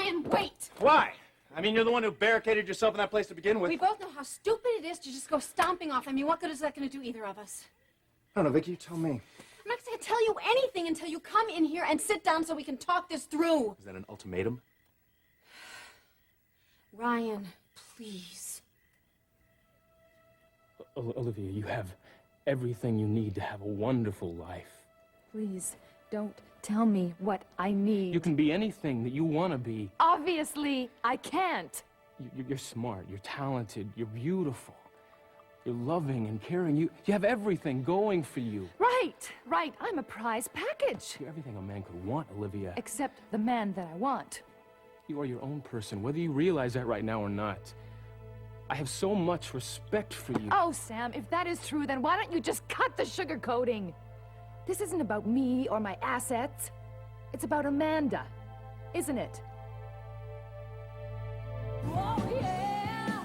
Ryan, wait! Why? I mean, you're the one who barricaded yourself in that place to begin with. We both know how stupid it is to just go stomping off. I mean, what good is that going to do either of us? I don't know, Vicky, you tell me. I'm not going to tell you anything until you come in here and sit down so we can talk this through. Is that an ultimatum? Ryan, please. Olivia, you have everything you need to have a wonderful life. Please, don't tell me what I need. You can be anything that you want to be. Obviously, I can't. You're smart, you're talented, you're beautiful. You're loving and caring. You have everything going for you. Right. I'm a prize package. You're everything a man could want, Olivia. Except the man that I want. You are your own person, whether you realize that right now or not. I have so much respect for you. Oh, Sam, if that is true, then why don't you just cut the sugarcoating? This isn't about me or my assets. It's about Amanda, isn't it? Oh, yeah.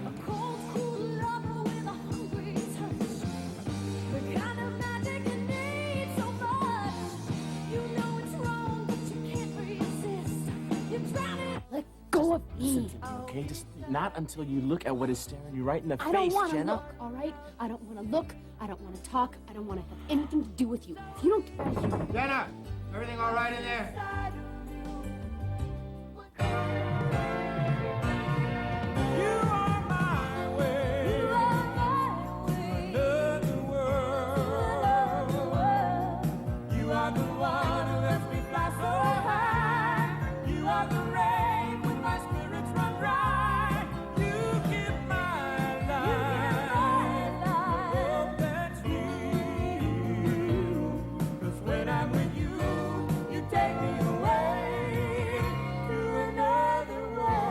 A cold, cool lover with a hungry touch. The kind of magic you need so much. You know it's wrong, but you can't resist. You're drowning. Let go of me. Okay, just not until you look at what is staring you right in the face, Jenna. I don't want to look, all right? I don't want to look. I don't want to talk. I don't want to have anything to do with you. If you don't... Jenna, everything all right in there? You are my way. You are my way. Another world. You are the one who lets me fly so high. You are the rain when my spirits run dry. You give my life. Oh, that's you. 'Cause when I'm with you, you take me away to another world.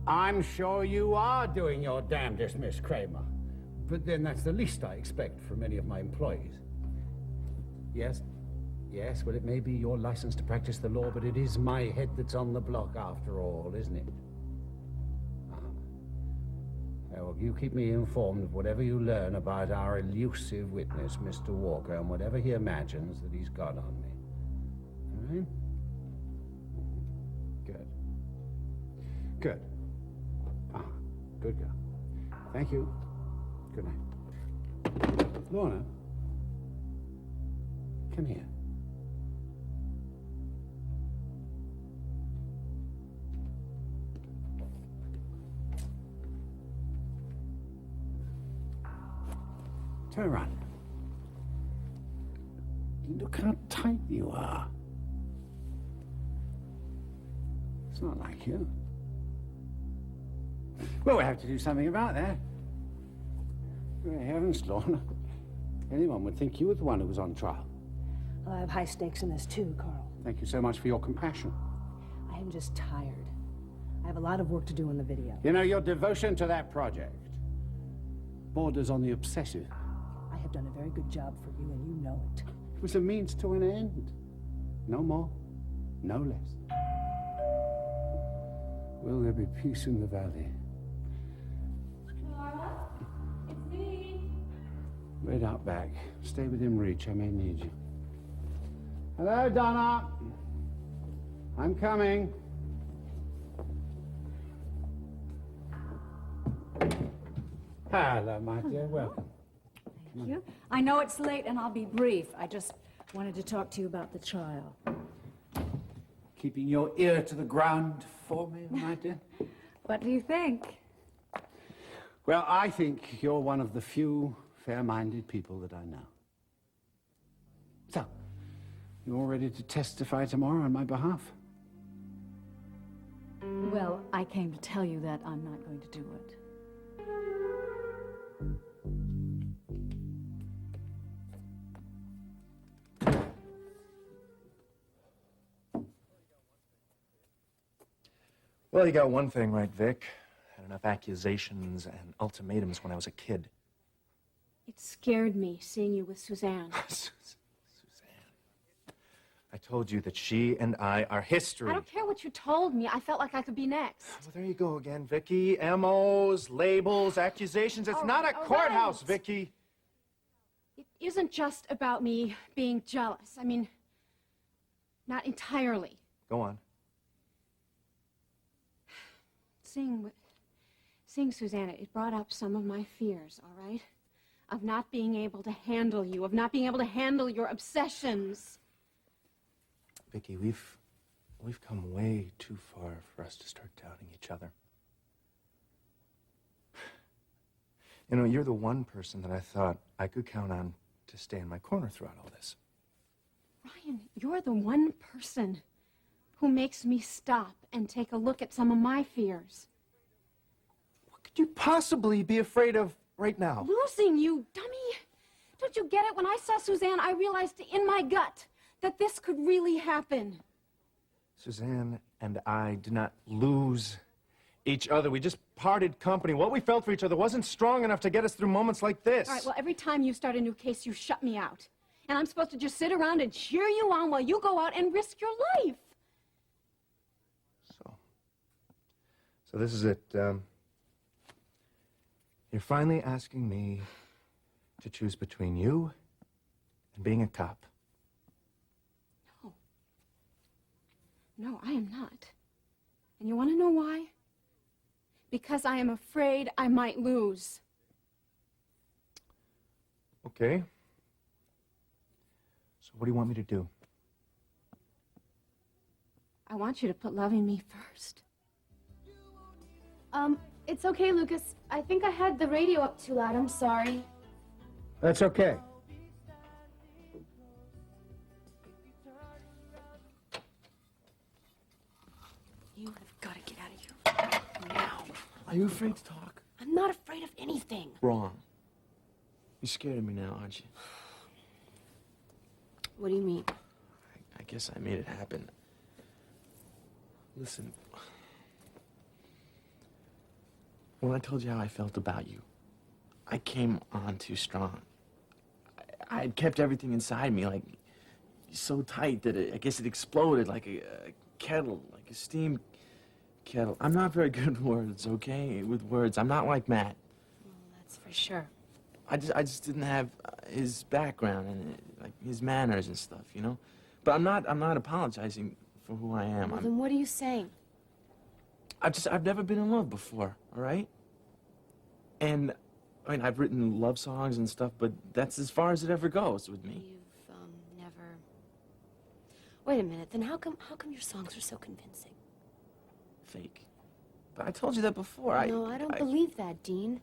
I'm sure you are doing your damnedest, Miss Kramer. But then that's the least I expect from any of my employees. Yes, well, it may be your license to practice the law, but it is my head that's on the block after all, isn't it? Well, you keep me informed of whatever you learn about our elusive witness, Mr. Walker, and whatever he imagines that he's got on me. All right? Good. Good girl. Thank you. Good night. Lorna, come here. Turn around. Look how tight you are. It's not like you. Well, we have to do something about that. Good heavens, Lorna. Anyone would think you were the one who was on trial. Well, I have high stakes in this too, Carl. Thank you so much for your compassion. I am just tired. I have a lot of work to do in the video. You know, your devotion to that project borders on the obsessive. I have done a very good job for you, and you know it. It was a means to an end. No more, no less. Will there be peace in the valley? Laura, it's me. Red out back. Stay within reach. I may need you. Hello, Donna. I'm coming. Hello, my dear. Welcome. Thank you. I know it's late, and I'll be brief. I just wanted to talk to you about the trial. Keeping your ear to the ground for me, my dear? What do you think? Well, I think you're one of the few fair-minded people that I know. So, you all ready to testify tomorrow on my behalf? Well, I came to tell you that I'm not going to do it. Well, you got one thing right, Vic. Had enough accusations and ultimatums when I was a kid. It scared me seeing you with Suzanne. Suzanne. I told you that she and I are history. I don't care what you told me. I felt like I could be next. Well, there you go again, Vicky. MOs, labels, accusations. It's not a courthouse, Vicky. It isn't just about me being jealous. I mean, not entirely. Go on. Seeing Susanna, it brought up some of my fears, all right? Of not being able to handle you, of not being able to handle your obsessions. Vicky, we've come way too far for us to start doubting each other. You know, you're the one person that I thought I could count on to stay in my corner throughout all this. Ryan, you're the one person who makes me stop and take a look at some of my fears. What could you possibly be afraid of right now? Losing you, dummy. Don't you get it? When I saw Suzanne, I realized in my gut that this could really happen. Suzanne and I did not lose each other. We just parted company. What we felt for each other wasn't strong enough to get us through moments like this. All right, well, every time you start a new case, you shut me out. And I'm supposed to just sit around and cheer you on while you go out and risk your life. So this is it. You're finally asking me to choose between you and being a cop. No. No, I am not. And you want to know why? Because I am afraid I might lose. Okay. So what do you want me to do? I want you to put loving me first. It's okay, Lucas. I think I had the radio up too loud. I'm sorry. That's okay. You have got to get out of here now. Are you afraid to talk? I'm not afraid of anything. Wrong. You're scared of me now, aren't you? What do you mean? I guess I made it happen. Listen. When I told you how I felt about you, I came on too strong. I had kept everything inside me, like, so tight that I guess it exploded like a kettle, like a steam kettle. I'm not very good with words, okay? With words. I'm not like Matt. Well, that's for sure. I just didn't have his background and like his manners and stuff, you know? But I'm not apologizing for who I am. Well, then what are you saying? I've never been in love before, all right? And, I mean, I've written love songs and stuff, but that's as far as it ever goes with me. You've, never... Wait a minute, then how come your songs are so convincing? Fake. But I told you that before. No, I don't believe that, Dean.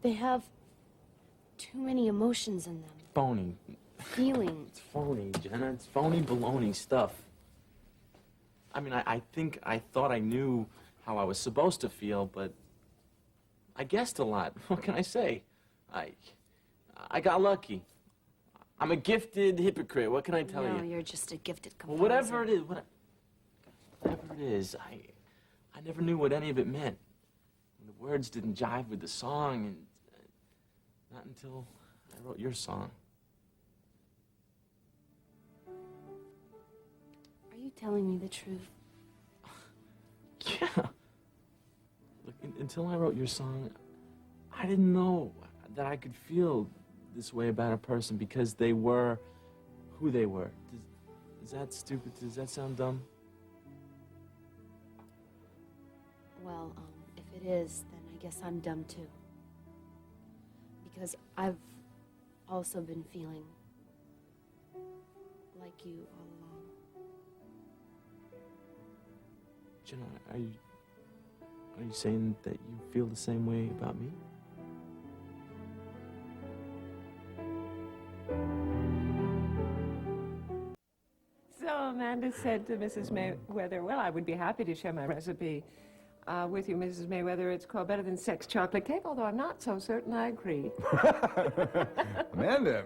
They have too many emotions in them. Phony. Feelings. It's phony, Jenna. It's phony baloney stuff. I mean, I think I thought I knew how I was supposed to feel, but I guessed a lot. What can I say? I got lucky. I'm a gifted hypocrite. What can I tell you? No, you're just a gifted composer. Well, whatever it is, I never knew what any of it meant. The words didn't jive with the song, and not until I wrote your song. Are you telling me the truth? Yeah. Look, until I wrote your song, I didn't know that I could feel this way about a person because they were who they were. Is that stupid? Does that sound dumb? Well, if it is, then I guess I'm dumb too. Because I've also been feeling like you all along. Jenna, are you saying that you feel the same way about me? So Amanda said to Mrs. Mayweather, well, I would be happy to share my recipe with you, Mrs. Mayweather. It's called Better Than Sex Chocolate Cake, although I'm not so certain I agree. Amanda,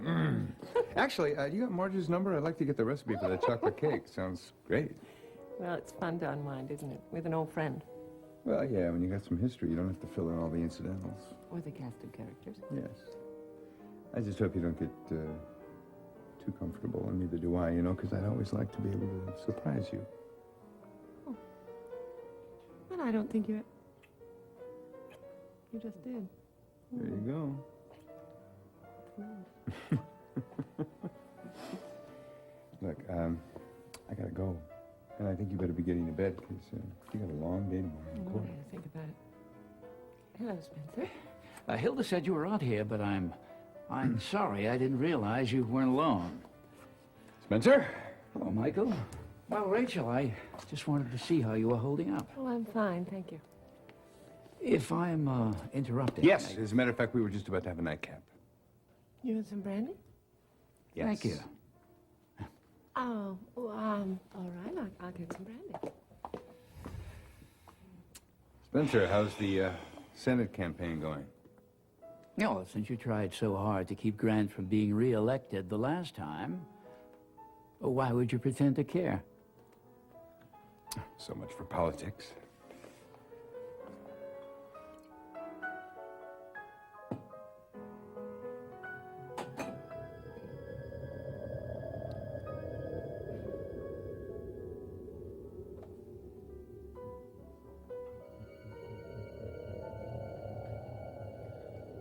actually, you got Marge's number? I'd like to get the recipe for that chocolate cake. Sounds great. Well, it's fun to unwind, isn't it, with an old friend. Well, yeah, when you got some history, you don't have to fill in all the incidentals. Or the cast of characters. Yes. I just hope you don't get too comfortable, and neither do I, you know, because I'd always like to be able to surprise you. Oh. Well, I don't think you just did. There you go. Look, I gotta go. And I think you better be getting to bed, because you got a long day tomorrow in court. Think about it. Hello, Spencer. Hilda said you were out here, but I'm sorry. I didn't realize you weren't alone. Spencer? Hello, Michael. Well, Rachel, I just wanted to see how you were holding up. Oh, I'm fine, thank you. If I'm interrupting... Yes, as a matter of fact, we were just about to have a nightcap. You want some brandy? Yes. Thank you. Oh, all right, I'll get some brandy. Spencer, how's the Senate campaign going? No, since you tried so hard to keep Grant from being re-elected the last time, why would you pretend to care? So much for politics.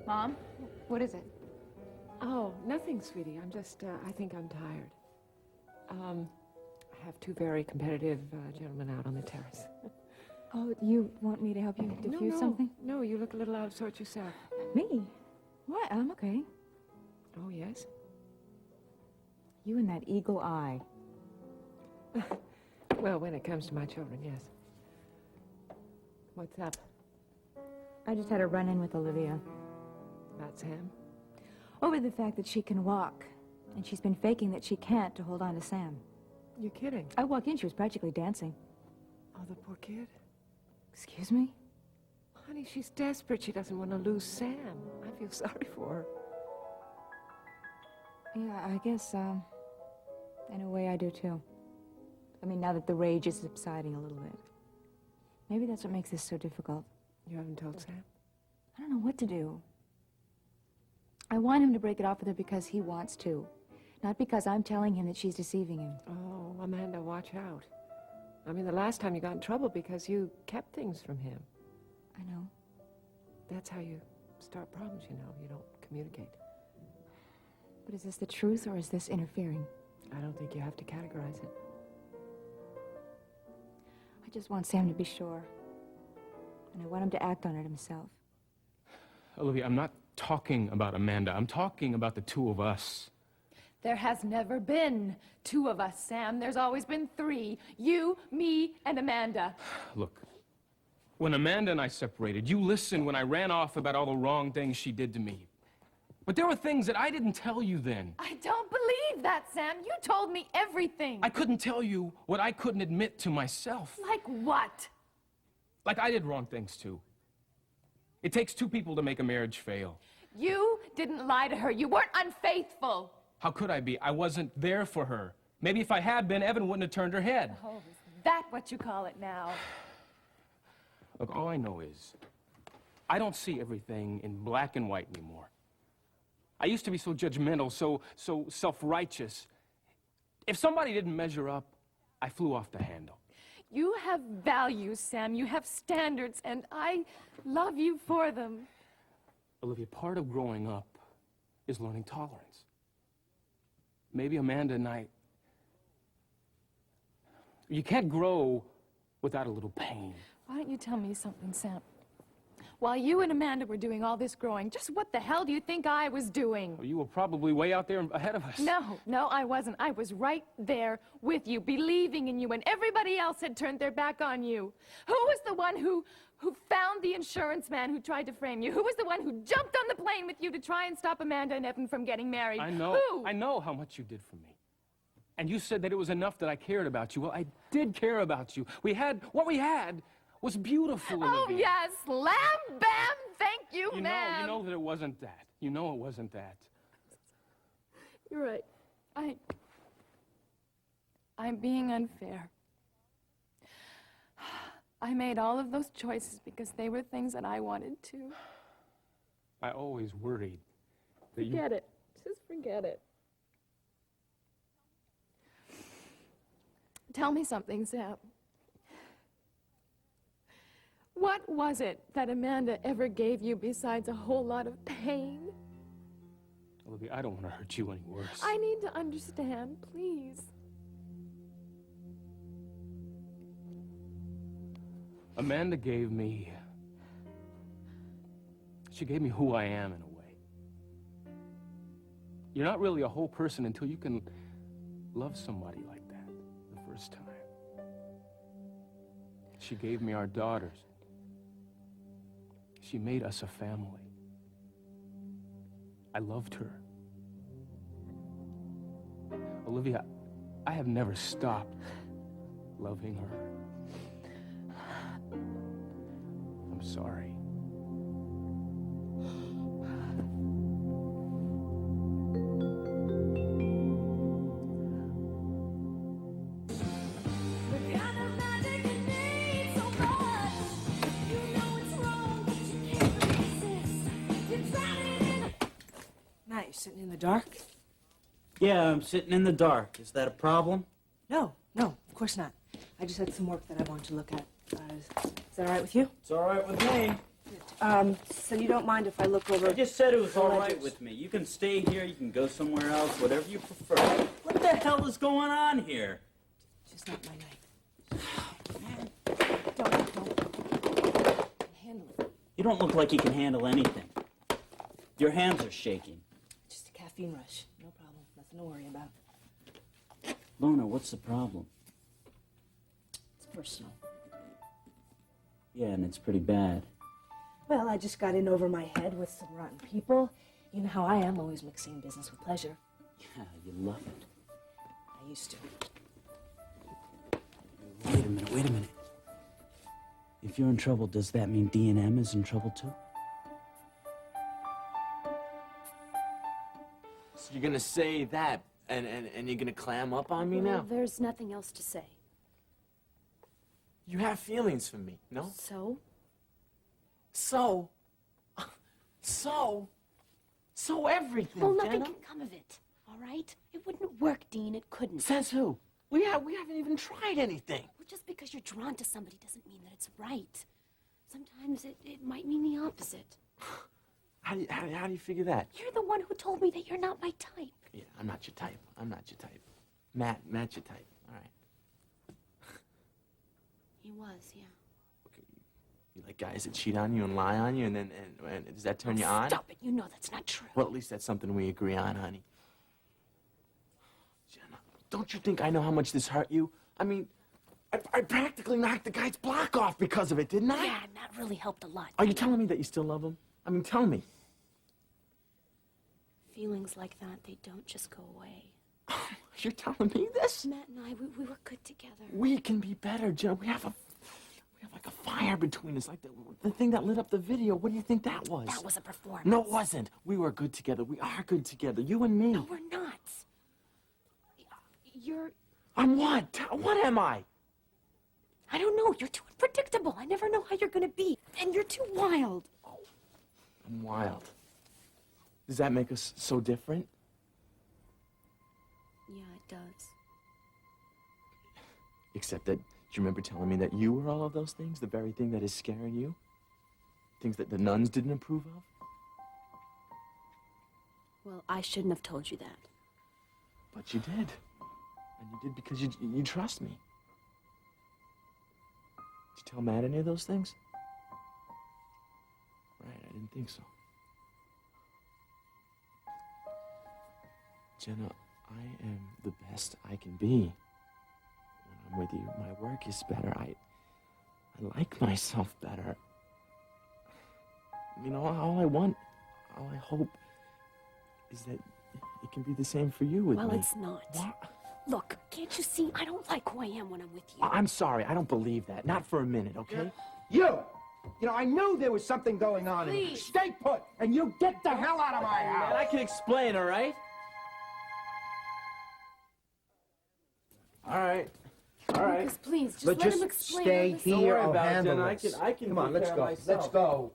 Mom, what is it? Oh, nothing, sweetie. I'm just, I think I'm tired. I have two very competitive gentlemen out on the terrace. Oh, you want me to help you diffuse something? No, you look a little out of sorts yourself. Me? What? I'm okay. Oh, yes? You and that eagle eye. Well, when it comes to my children, yes. What's up? I just had a run-in with Olivia. About Sam? Over the fact that she can walk. And she's been faking that she can't to hold on to Sam. You're kidding. I walked in, she was practically dancing. Oh, the poor kid? Excuse me? Honey, she's desperate. She doesn't want to lose Sam. I feel sorry for her. Yeah, I guess, in a way I do too. I mean, now that the rage is subsiding a little bit. Maybe that's what makes this so difficult. You haven't told Sam? I don't know what to do. I want him to break it off with her because he wants to. Not because I'm telling him that she's deceiving him. Oh, Amanda, watch out. I mean, the last time you got in trouble because you kept things from him. I know. That's how you start problems, you know. You don't communicate. But is this the truth or is this interfering? I don't think you have to categorize it. I just want Sam to be sure. And I want him to act on it himself. Olivia, I'm not talking about Amanda. I'm talking about the two of us. There has never been two of us, Sam. There's always been three. You, me, and Amanda. Look, when Amanda and I separated, you listened when I ran off about all the wrong things she did to me. But there were things that I didn't tell you then. I don't believe that, Sam. You told me everything. I couldn't tell you what I couldn't admit to myself. Like what? Like I did wrong things too. It takes two people to make a marriage fail. You didn't lie to her. You weren't unfaithful. How could I be? I wasn't there for her. Maybe if I had been, Evan wouldn't have turned her head. Oh, is that what you call it now? Look, all I know is I don't see everything in black and white anymore. I used to be so judgmental, so self-righteous. If somebody didn't measure up, I flew off the handle. You have values, Sam. You have standards, and I love you for them. Olivia, part of growing up is learning tolerance. Maybe Amanda and I... You can't grow without a little pain. Why don't you tell me something, Sam? While you and Amanda were doing all this growing, just what the hell do you think I was doing? Well, you were probably way out there ahead of us. No, I wasn't. I was right there with you, believing in you when everybody else had turned their back on you. Who was the one who found the insurance man who tried to frame you? Who was the one who jumped on the plane with you to try and stop Amanda and Evan from getting married? I know. Who? I know how much you did for me. And you said that it was enough that I cared about you. Well, I did care about you. What we had was beautiful, Oh, Olivia. yes. Lam, bam, thank you, ma'am. You know that it wasn't that. You know it wasn't that. You're right. I'm being unfair. I made all of those choices because they were things that I wanted to. I always worried that you... Forget it. Just forget it. Tell me something, Sam. What was it that Amanda ever gave you besides a whole lot of pain? Olivia, I don't want to hurt you any worse. I need to understand, please. Amanda gave me... She gave me who I am, in a way. You're not really a whole person until you can love somebody like that the first time. She gave me our daughters. She made us a family. I loved her. Olivia, I have never stopped loving her. I'm sorry. Matt, you're sitting in the dark? Yeah, I'm sitting in the dark. Is that a problem? No, of course not. I just had some work that I wanted to look at. Is that all right with you? It's all right with me. So you don't mind if I look over... I just said it was the all right ledgers? with me. You can stay here, you can go somewhere else, whatever you prefer. What the hell is going on here? Just not my night. Don't. Handle it. You don't look like you can handle anything. Your hands are shaking. Just a caffeine rush. No problem. Nothing to worry about. Lona, what's the problem? It's personal. Yeah, and it's pretty bad. Well, I just got in over my head with some rotten people. You know how I am, always mixing business with pleasure. Yeah, you love it. I used to. Wait a minute. If you're in trouble, does that mean D&M is in trouble too? So you're gonna say that, and you're gonna clam up on me now? There's nothing else to say. You have feelings for me, no? So? So everything, Well, nothing Jenna. can come of it, all right? It wouldn't work, Dean. It couldn't. Says who? We haven't even tried anything. Well, just because you're drawn to somebody doesn't mean that it's right. Sometimes it might mean the opposite. How do you figure that? You're the one who told me that you're not my type. Yeah, I'm not your type. Matt's your type. All right. He was, yeah. You like guys that cheat on you and lie on you, and does that turn you on? Stop it. You know that's not true. Well, at least that's something we agree on, honey. Jenna, don't you think I know how much this hurt you? I mean, I practically knocked the guy's block off because of it, didn't I? Yeah, and that really helped a lot. Are you telling me that you still love him? I mean, tell me. Feelings like that, they don't just go away. You're telling me this? Matt and I, we were good together. We can be better, Jenna. We have like a fire between us, like the thing that lit up the video. What do you think that was? That was a performance. No, it wasn't. We were good together. We are good together. You and me. No, we're not. You're... I'm what? What am I? I don't know. You're too unpredictable. I never know how you're gonna be. And you're too wild. I'm wild. Does that make us so different? Yeah, it does. Except that, do you remember telling me that you were all of those things? The very thing that is scaring you? Things that the nuns didn't approve of? Well, I shouldn't have told you that. But you did. And you did because you trust me. Did you tell Matt any of those things? Right, I didn't think so. Jenna, I am the best I can be. When I'm with you, my work is better. I like myself better. You know, all I want, all I hope is that it can be the same for you with me. Well, it's not. What? Look, can't you see? I don't like who I am when I'm with you. I'm sorry, I don't believe that. Not for a minute, okay? You! You know, I knew there was something going on. Please. Stay put, and you get the hell out of my house! I can explain, all right? All right. Lucas, please, just But let him just explain. stay this. here. Don't worry I'll about it, handle Jenna. this. I can Come on, take let's care go. of myself. Let's go.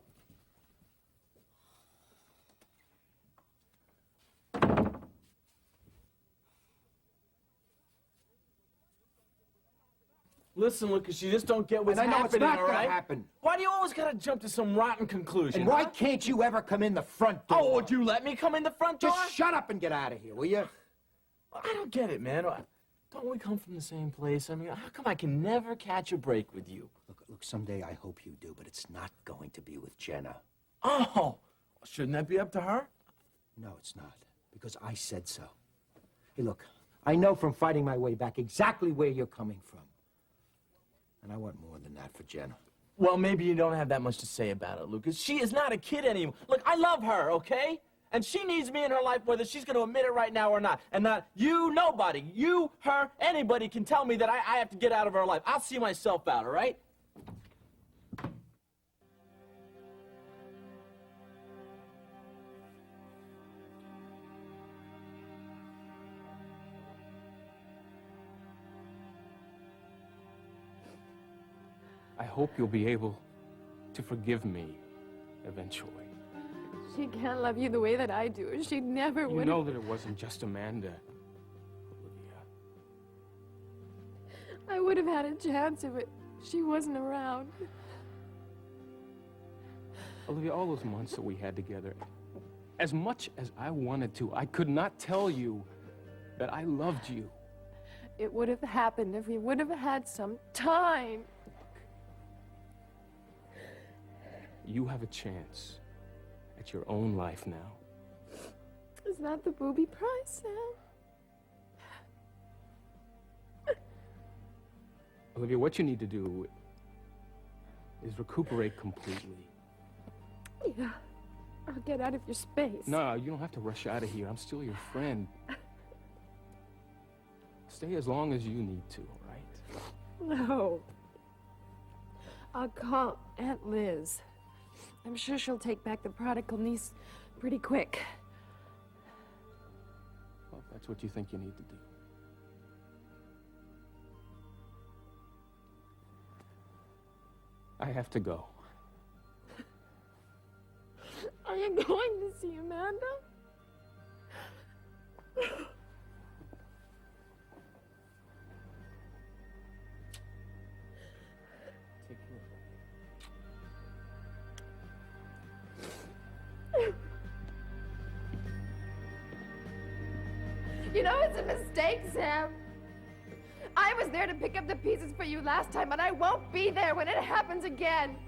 Listen, Lucas, you just don't get what's And I know happening, it's not all gonna right? happen. Why do you always gotta jump to some rotten conclusion? And why huh? can't you ever come in the front door? Oh, would you let me come in the front door? Just shut up and get out of here, will you? I don't get it, man. Don't we come from the same place? I mean, how come I can never catch a break with you? Look, someday I hope you do, but it's not going to be with Jenna. Oh, shouldn't that be up to her? No, it's not, because I said so. Hey, look, I know from fighting my way back exactly where you're coming from. And I want more than that for Jenna. Well, maybe you don't have that much to say about it, Lucas. She is not a kid anymore. Look, I love her, okay? And she needs me in her life whether she's going to admit it right now or not. And not you, nobody, you, her, anybody can tell me that I have to get out of her life. I'll see myself out, all right? I hope you'll be able to forgive me eventually. She can't love you the way that I do. She never would. You know that it wasn't just Amanda, Olivia. I would have had a chance if she wasn't around. Olivia, all those months that we had together, as much as I wanted to, I could not tell you that I loved you. It would have happened if we would have had some time. You have a chance at your own life now. Is that the booby prize, Sam? Olivia, what you need to do is recuperate completely. Yeah, I'll get out of your space. No, you don't have to rush out of here. I'm still your friend. Stay as long as you need to, all right? No. I'll call Aunt Liz. I'm sure she'll take back the prodigal niece pretty quick. Well, if that's what you think you need to do. I have to go. Are you going to see Amanda? Take care. You know it's a mistake, Sam. I was there to pick up the pieces for you last time, but I won't be there when it happens again.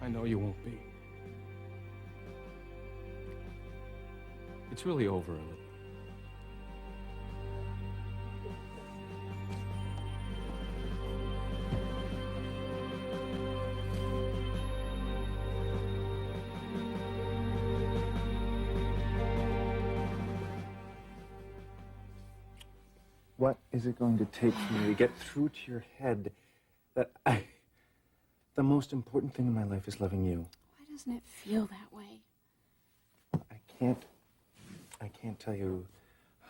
I know you won't be. It's really over, Olivia. What is it going to take for me to get through to your head that the most important thing in my life is loving you? Why doesn't it feel that way? I can't tell you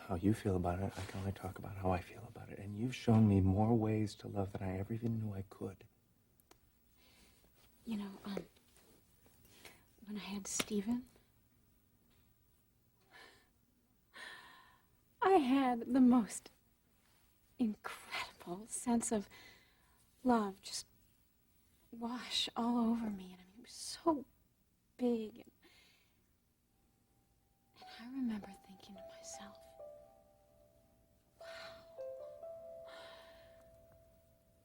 how you feel about it. I can only talk about how I feel about it. And you've shown me more ways to love than I ever even knew I could. You know, when I had Stephen, I had the most incredible sense of love just wash all over me. And I mean, it was so big. And I remember thinking to myself, wow,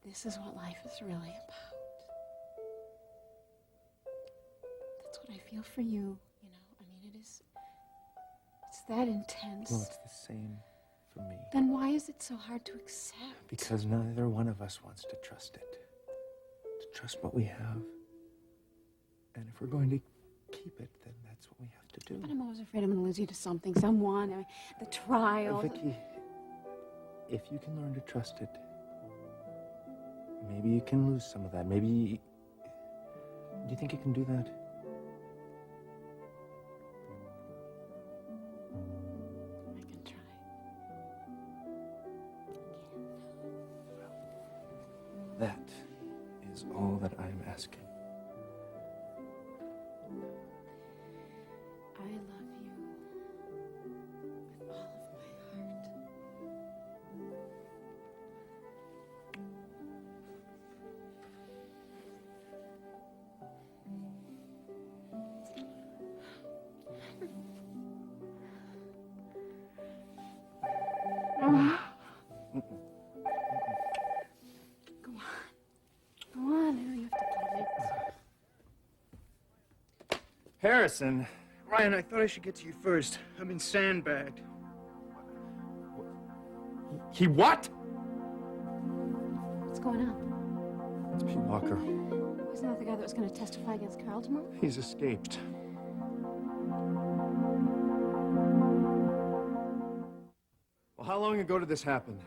this is what life is really about. That's what I feel for you, you know. I mean, it's that intense. Well, it's the same for me. Then why is it so hard to accept? Because neither one of us wants to trust it. To trust what we have. And if we're going to keep it, then that's what we have to do. But I'm always afraid I'm going to lose you to something, someone, I mean, the trial. Vicky, if you can learn to trust it, maybe you can lose some of that. Maybe... Do you think you can do that? I can try. That is all that I'm asking. I love you with all of my heart. Harrison. Ryan, I thought I should get to you first. I've been sandbagged. He what? What's going on? It's Pete Walker. Wasn't that the guy that was going to testify against Carl tomorrow? He's escaped. Well, how long ago did this happen?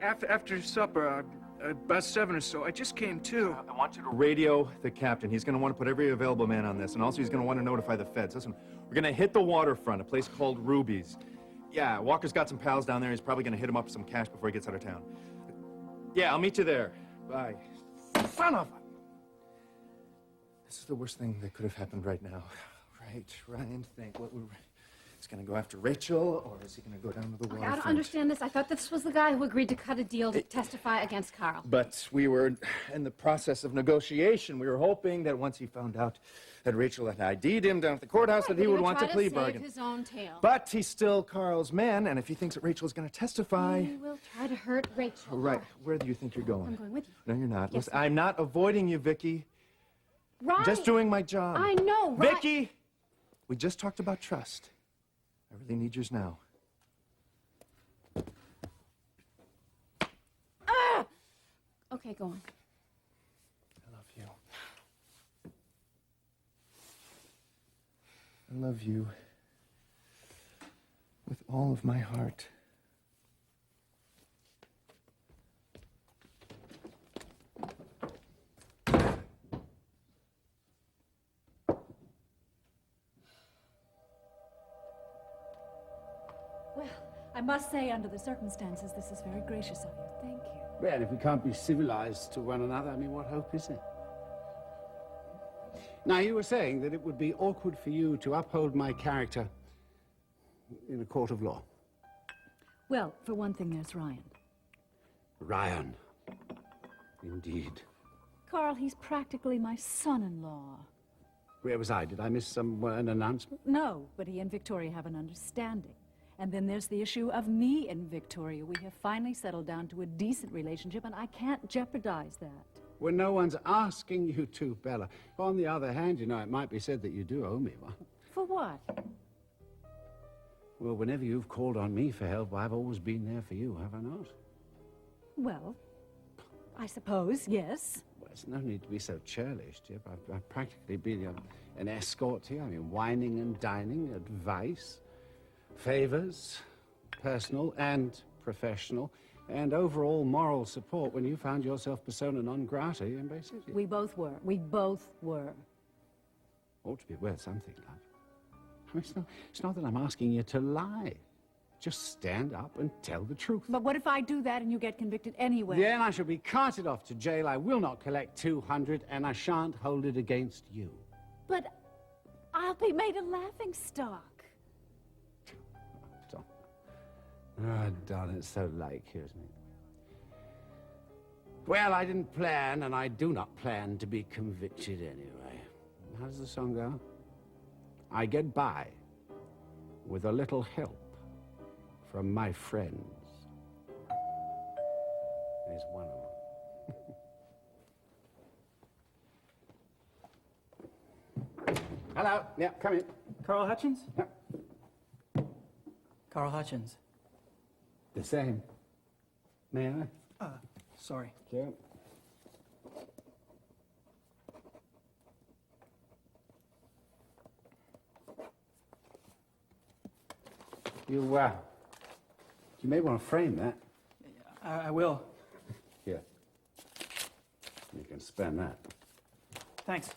After supper, about 7 or so. I just came to. I want you to radio the captain. He's going to want to put every available man on this, and also he's going to want to notify the feds. Listen, we're going to hit the waterfront, a place called Ruby's. Yeah, Walker's got some pals down there. He's probably going to hit him up for some cash before he gets out of town. Yeah, I'll meet you there. Bye. Son of a... This is the worst thing that could have happened right now. Right, Ryan, think what we're... He's going to go after Rachel, or is he going to go down to the Okay, waterfront? I don't understand this. I thought this was the guy who agreed to cut a deal to testify against Carl. But we were in the process of negotiation. We were hoping that once he found out that Rachel had ID'd him down at the courthouse, that he would want to plea bargain. His own tail. But he's still Carl's man, and if he thinks that Rachel's going to testify... He will try to hurt Rachel. Right. Where do you think you're going? I'm going with you. No, you're not. Yes, Listen, I'm not avoiding you, Vicky. Ryan! Just doing my job. I know, Ryan. Vicky! We just talked about trust. I really need yours now. Ah! Okay, go on. I love you. I love you with all of my heart. Well, I must say, under the circumstances, this is very gracious of you. Thank you. Well, if we can't be civilized to one another, I mean, what hope is there? Now, you were saying that it would be awkward for you to uphold my character in a court of law. Well, for one thing, there's Ryan. Ryan. Indeed. Carl, he's practically my son-in-law. Where was I? Did I miss some an announcement? No, but he and Victoria have an understanding. And then there's the issue of me and Victoria. We have finally settled down to a decent relationship, and I can't jeopardize that. Well, no one's asking you to, Bella. On the other hand, you know, it might be said that you do owe me one. For what? Well, whenever you've called on me for help, I've always been there for you, have I not? Well, I suppose, yes. Well, there's no need to be so churlish, Jip. I've practically been an escort to you. I mean, whining and dining, advice, favors, personal and professional, and overall moral support when you found yourself persona non grata in Bay City. We both were. We both were. Ought to be worth something, love. I mean, it's not that I'm asking you to lie. Just stand up and tell the truth. But what if I do that and you get convicted anyway? Then I shall be carted off to jail. I will not collect 200, and I shan't hold it against you. But I'll be made a laughingstock. Oh, darling, it's so like you, isn't it? Well, I didn't plan, and I do not plan to be convicted anyway. How does the song go? I get by with a little help from my friends. There's one of them. Hello. Yeah, come in. Carl Hutchins? Yeah. Carl Hutchins. The same. May I? Sorry. Sure. You may want to frame that. I will. Here. You can spend that. Thanks.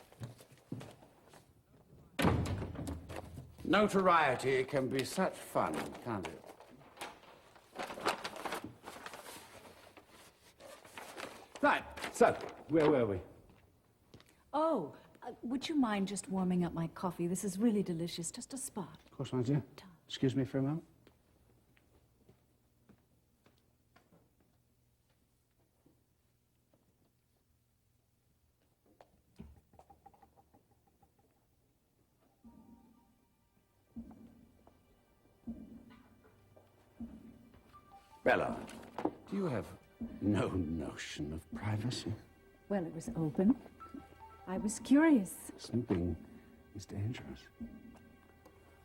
Notoriety can be such fun, can't it? Right, so, where were we? Oh, would you mind just warming up my coffee? This is really delicious. Just a spot. Of course, my dear. Excuse me for a moment. Bella, do you have no notion of privacy? Well, it was open. I was curious. Snooping is dangerous.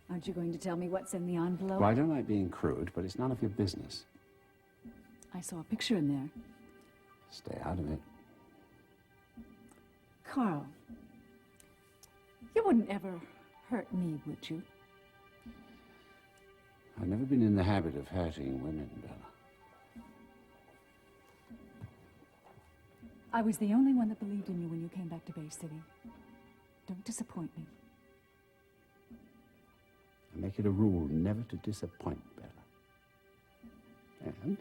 Aren't you going to tell me what's in the envelope? Well, I don't like being crude, but it's none of your business. I saw a picture in there. Stay out of it. Carl, you wouldn't ever hurt me, would you? I've never been in the habit of hurting women, Bella. I was the only one that believed in you when you came back to Bay City. Don't disappoint me. I make it a rule never to disappoint, Bella. And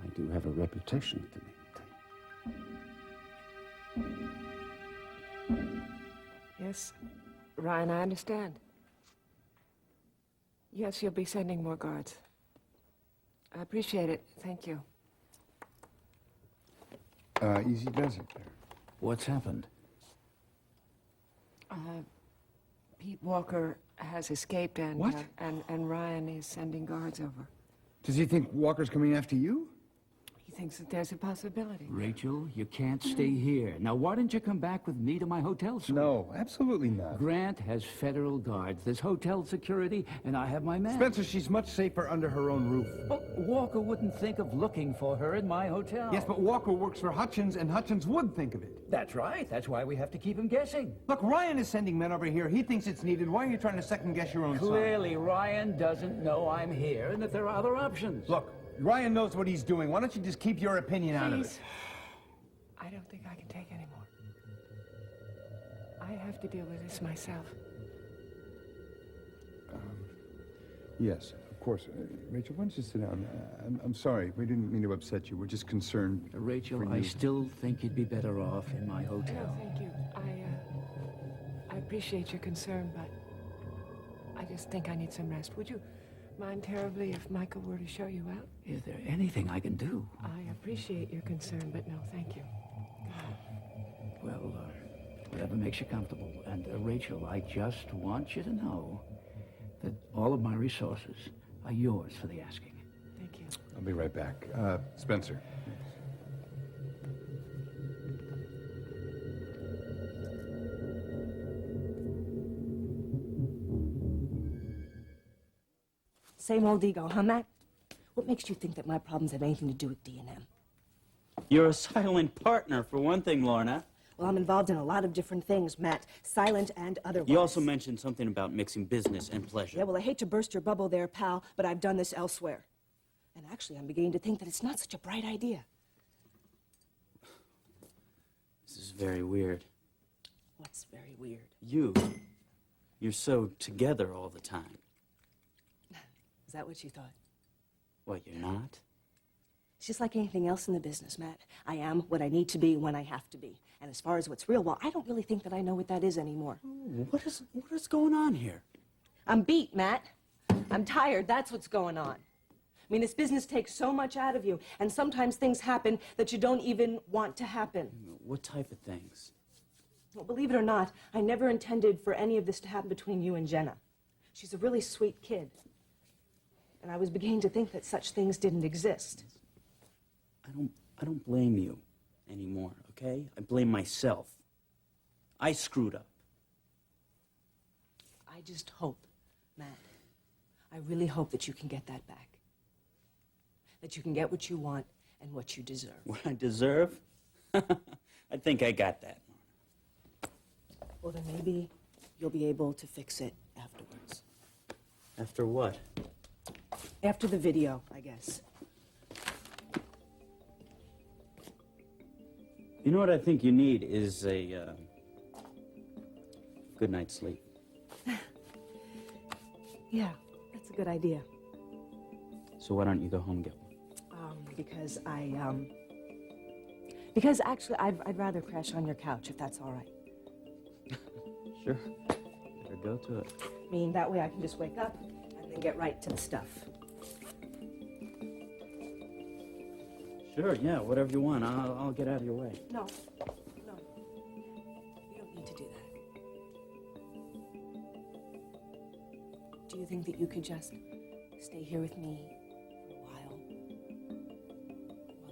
I do have a reputation to maintain. Yes, Ryan, I understand. Yes, you'll be sending more guards. I appreciate it. Thank you. Easy does it there. What's happened? Pete Walker has escaped, and What? And Ryan is sending guards over. Does he think Walker's coming after you? He thinks that there's a possibility. Rachel, you can't stay here. Now, why don't you come back with me to my hotel suite? No, absolutely not. Grant has federal guards. There's hotel security, and I have my men. Spencer, she's much safer under her own roof. But Walker wouldn't think of looking for her in my hotel. Yes, but Walker works for Hutchins, and Hutchins would think of it. That's right. That's why we have to keep him guessing. Look, Ryan is sending men over here. He thinks it's needed. Why are you trying to second-guess your own son? Clearly, Ryan doesn't know I'm here and that there are other options. Look, Ryan knows what he's doing. Why don't you just keep your opinion out of it? I don't think I can take anymore. I have to deal with this myself. Yes, of course. Rachel, why don't you sit down? I'm sorry. We didn't mean to upset you. We're just concerned. Rachel, for I you. still think you'd be better off in my hotel. No, thank you. I appreciate your concern, but I just think I need some rest. Would you mind terribly if Michael were to show you out? Is there anything I can do? I appreciate your concern, but no, thank you. Well, whatever makes you comfortable. And Rachel, I just want you to know that all of my resources are yours for the asking. Thank you. I'll be right back. Spencer. Same old ego, huh, Matt? What makes you think that my problems have anything to do with D&M? You're a silent partner, for one thing, Lorna. Well, I'm involved in a lot of different things, Matt. Silent and otherwise. You also mentioned something about mixing business and pleasure. Yeah, well, I hate to burst your bubble there, pal, but I've done this elsewhere. And actually, I'm beginning to think that it's not such a bright idea. This is very weird. What's very weird? You're so together all the time. Is that what you thought? What, you're not? It's just like anything else in the business, Matt. I am what I need to be when I have to be. And as far as what's real, well, I don't really think that I know what that is anymore. What is going on here? I'm beat, Matt. I'm tired. That's what's going on. I mean, this business takes so much out of you, and sometimes things happen that you don't even want to happen. What type of things? Well, believe it or not, I never intended for any of this to happen between you and Jenna. She's a really sweet kid. And I was beginning to think that such things didn't exist. I don't blame you anymore, okay? I blame myself. I screwed up. I just hope, Matt, I really hope that you can get that back. That you can get what you want and what you deserve. What I deserve? I think I got that. Well, then maybe you'll be able to fix it afterwards. After what? After the video, I guess. You know what I think you need is a good night's sleep. Yeah, that's a good idea. So why don't you go home and get one? Because actually, I'd rather crash on your couch, if that's all right. Sure. Better go to it. I mean, that way I can just wake up and then get right to the stuff. Sure, yeah, whatever you want. I'll get out of your way. No. You don't need to do that. Do you think that you could just stay here with me for a while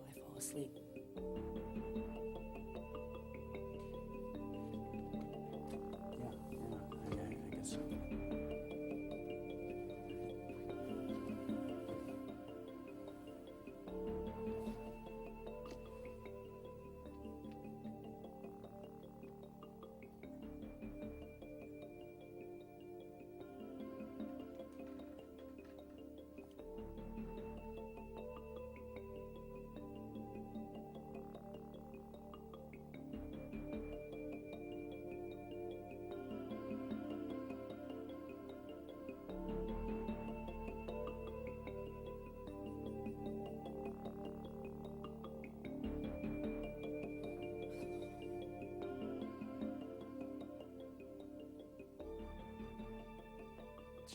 I fall asleep? Yeah.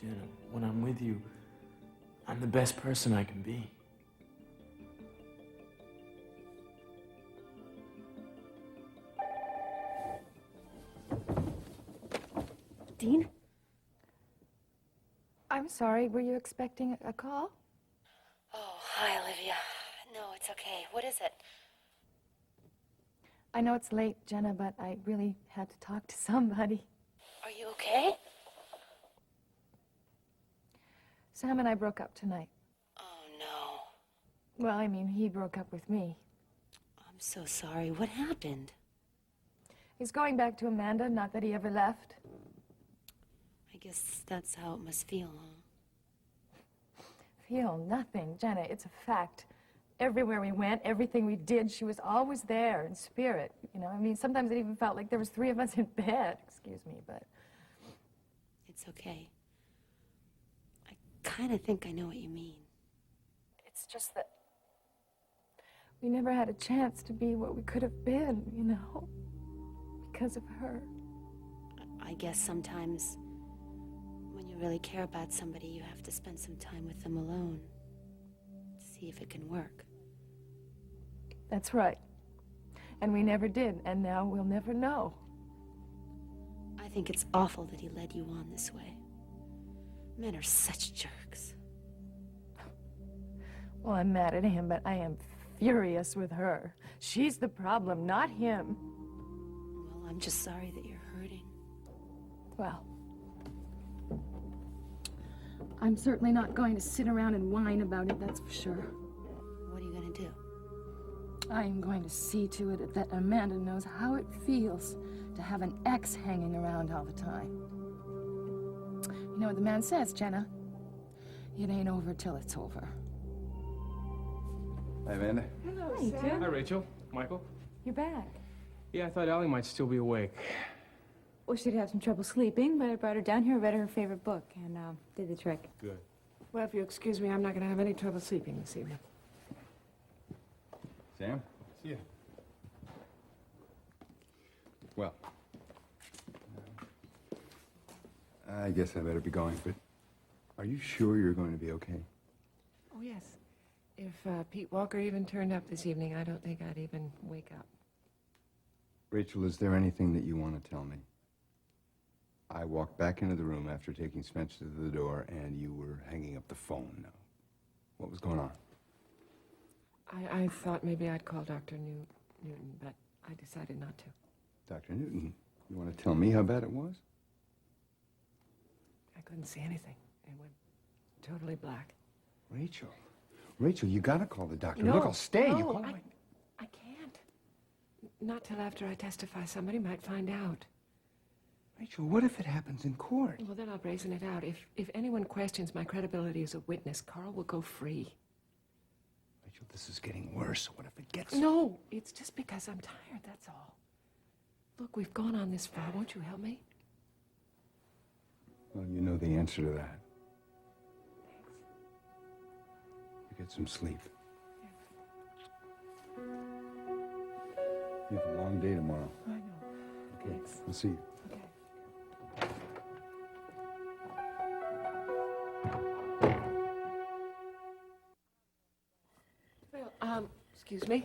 Jenna, when I'm with you, I'm the best person I can be. Dean? I'm sorry, were you expecting a call? Oh, hi, Olivia. No, it's okay. What is it? I know it's late, Jenna, but I really had to talk to somebody. Are you okay? Sam and I broke up tonight. Oh, no. Well, I mean, he broke up with me. I'm so sorry. What happened? He's going back to Amanda, not that he ever left. I guess that's how it must feel, huh? Feel nothing, Jenna. It's a fact. Everywhere we went, everything we did, she was always there in spirit. You know, I mean, sometimes it even felt like there was 3 of us in bed. Excuse me, but... It's okay. I kind of think I know what you mean. It's just that we never had a chance to be what we could have been, you know, because of her. I guess sometimes when you really care about somebody, you have to spend some time with them alone. See if it can work. That's right. And we never did, and now we'll never know. I think it's awful that he led you on this way. Men are such jerks. Well, I'm mad at him, but I am furious with her. She's the problem, not him. Well, I'm just sorry that you're hurting. Well, I'm certainly not going to sit around and whine about it, that's for sure. What are you going to do? I am going to see to it that Amanda knows how it feels to have an ex hanging around all the time. You know what the man says, Jenna? It ain't over till it's over. Hi, Amanda. hello, Hi, Sam. Hi, Rachel. Michael. You're back. Yeah, I thought Allie might still be awake. Well, she'd have some trouble sleeping, but I brought her down here, read her favorite book, and did the trick. Good. Well, if you excuse me, I'm not going to have any trouble sleeping this evening. Sam? See ya. Well, I guess I better be going, but are you sure you're going to be okay? Oh, yes. If Pete Walker even turned up this evening, I don't think I'd even wake up. Rachel, is there anything that you want to tell me? I walked back into the room after taking Spencer to the door, and you were hanging up the phone. What was going on? I thought maybe I'd call Dr. Newton, but I decided not to. Dr. Newton, you want to tell me how bad it was? I couldn't see anything. It went totally black. Rachel, you gotta call the doctor. No, Look, I'll stay. no, You call him. I can't. Not till after I testify. Somebody might find out. Rachel, what if it happens in court? Well, then I'll brazen it out. If anyone questions my credibility as a witness, Carl will go free. Rachel, this is getting worse. What if it gets... No, it's just because I'm tired, that's all. Look, we've gone on this far. Won't you help me? Well, you know the answer to that. You get some sleep. You have a long day tomorrow. I know. Okay, Thanks. I'll see you. Well, excuse me.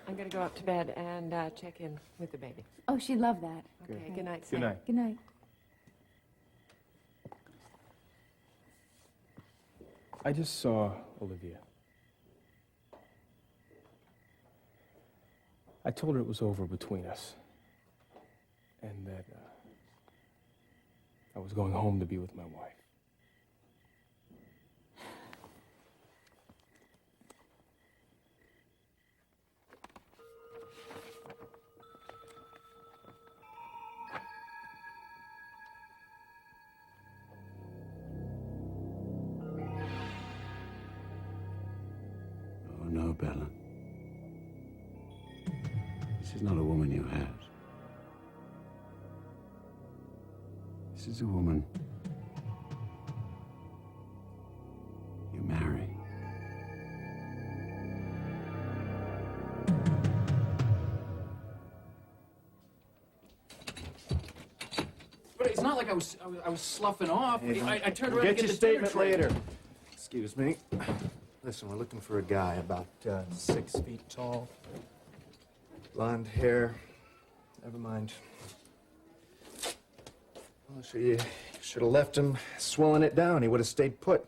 I'm going to go up to bed and check in with the baby. Oh, she'd love that. Okay, good night, Good Sam. night. Good night. I just saw Olivia. I told her it was over between us. And that I was going home to be with my wife. Oh, no, Bella. This is not a woman you had. This is a woman you marry. But it's not like I I was sloughing off. I turned around to Get get your the dinner statement tray. later. Excuse me. Listen, we're looking for a guy about 6 feet tall, blonde hair. Never mind. Well, you should have left him swelling it down. He would have stayed put.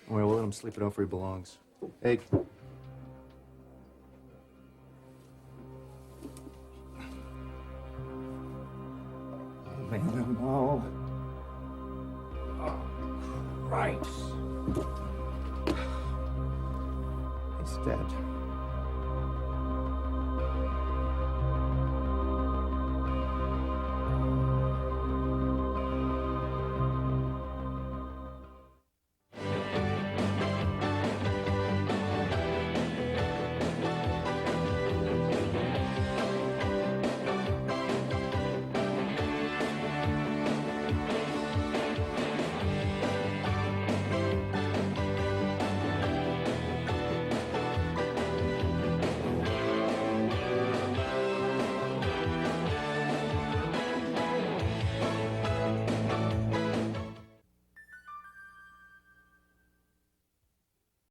Well, we'll let him sleep it off where he belongs. Hey. Oh, man, no. Oh, Christ. He's dead.